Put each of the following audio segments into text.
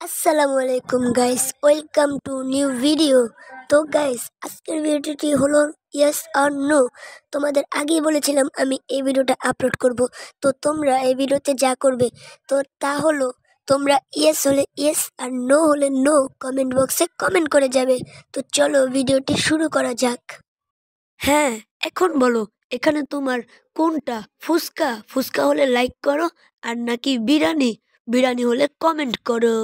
আসসালামু আলাইকুম guys, welcome to new video. তো গাইস, আজকের ভিডিওটি হলো ইয়েস আর নো। তোমাদের আগেই বলেছিলাম আমি এই ভিডিওটা আপলোড করব। তো তোমরা এই ভিডিওতে যা করবে তো তা হলো তোমরা ইয়েস হলে ইয়েস আর নো হলে নো কমেন্ট বক্সে কমেন্ট করে যাবে। তো চলো ভিডিওটি শুরু করা যাক। হ্যাঁ, এখন বলো এখানে তোমার কোনটা? ফুচকা? ফুচকা হলে লাইক করো, আর নাকি বিরিয়ানি? বিরিয়ানি হলে কমেন্ট করো।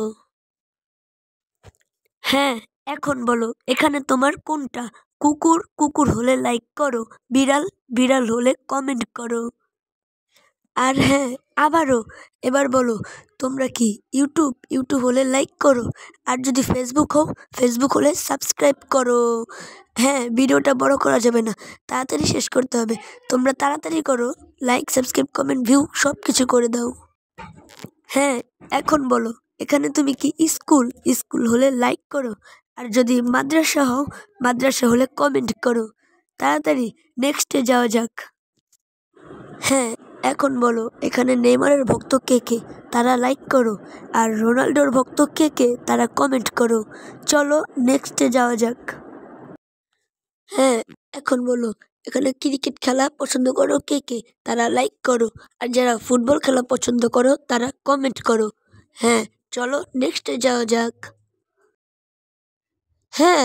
হ্যাঁ, এখন বলো এখানে তোমার কোনটা? কুকুর? কুকুর হলে লাইক করো, বিড়াল? বিড়াল হলে কমেন্ট করো। আর হ্যাঁ, আবারও এবার বলো তোমরা কি ইউটিউব? ইউটিউব হলে লাইক করো, আর যদি ফেসবুক হও ফেসবুক হলে সাবস্ক্রাইব করো। হ্যাঁ, ভিডিওটা বড় করা যাবে না, তাড়াতাড়ি শেষ করতে হবে। তোমরা তাড়াতাড়ি করো, লাইক সাবস্ক্রাইব কমেন্ট ভিউ সব কিছু করে দাও। হ্যাঁ, এখন বলো এখানে তুমি কি স্কুল? স্কুল হলে লাইক করো, আর যদি মাদ্রাসা হও মাদ্রাসা হলে কমেন্ট করো। তাড়াতাড়ি নেক্সটে যাওয়া যাক। হ্যাঁ, এখন বলো এখানে নেইমারের ভক্ত কে কে? তারা লাইক করো, আর রোনাল্ডোর ভক্ত কে কে? তারা কমেন্ট করো। চলো নেক্সটে যাওয়া যাক। হ্যাঁ, এখন বলো এখানে ক্রিকেট খেলা পছন্দ করো কে কে? তারা লাইক করো, আর যারা ফুটবল খেলা পছন্দ করো তারা কমেন্ট করো। হ্যাঁ, চলো নেক্সটে যাওয়া যাক। হ্যাঁ,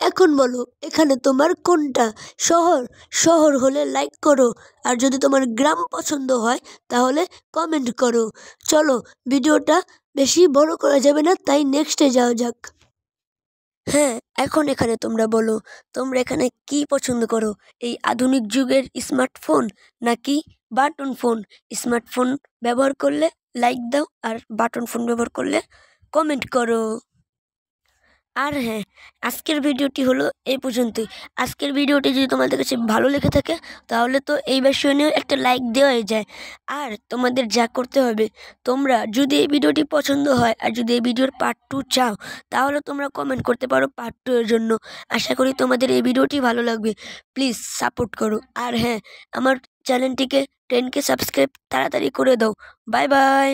এখন বলো এখানে তোমার কোনটা? শহর? শহর হলে লাইক করো, আর যদি তোমার গ্রাম পছন্দ হয় তাহলে কমেন্ট করো। চলো ভিডিওটা বেশি বড় করা যাবে না, তাই নেক্সটে যাওয়া যাক। হ্যাঁ, এখন এখানে তোমরা বলো তোমরা এখানে কি পছন্দ করো? এই আধুনিক যুগের স্মার্টফোন নাকি বাটন ফোন? স্মার্টফোন ব্যবহার করলে লাইক দাও, আর বাটন ফোন ব্যবহার করলে কমেন্ট করো। আর হ্যাঁ, আজকের ভিডিওটি হলো এই পর্যন্তই। আজকের ভিডিওটি যদি তোমাদের কাছে ভালো লেগে থাকে তাহলে তো এই বিষয় নিয়েও একটা লাইক দেওয়াই যায়। আর তোমাদের যা করতে হবে, তোমরা যদি এই ভিডিওটি পছন্দ হয় আর যদি এই ভিডিওর পার্ট 2 চাও তাহলে তোমরা কমেন্ট করতে পারো পার্ট 2 এর জন্য। আশা করি তোমাদের এই ভিডিওটি ভালো লাগবে। প্লিজ সাপোর্ট করো। আর হ্যাঁ, আমার চ্যানেলটিকে 10K সাবস্ক্রাইব তাড়াতাড়ি করে দাও। Bye bye.